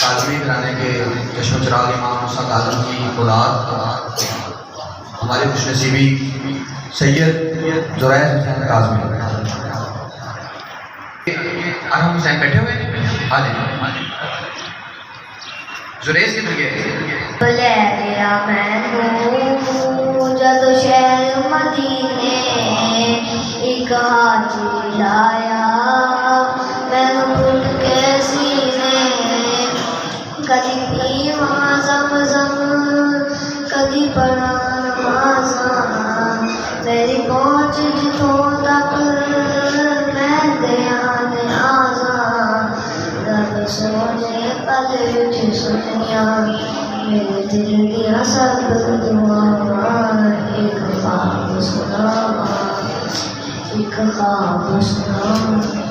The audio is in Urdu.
کاظمی گھرانے کے چشم و چراغ امام حسن اعظم کی اولاد ہمارے خوش نصیبی سید زریز حسین کاظمی. ارحم حسین بیٹھے ہوئے ہیں. ہاں جی زریز کدھر گئے؟ لے لیا مینوں جد شہر مدینے ایک حاجی لایا مینوں پھٹ کے سینے کدی پیواں زمزم کدی پڑھاں نمازاں میری پہنچ جتھوں تک میں دیاں نیازاں رب سونے پل وچ سنیا میرے دل دیا سب دعاواں ایک خواب سناواں ایک خواب سناواں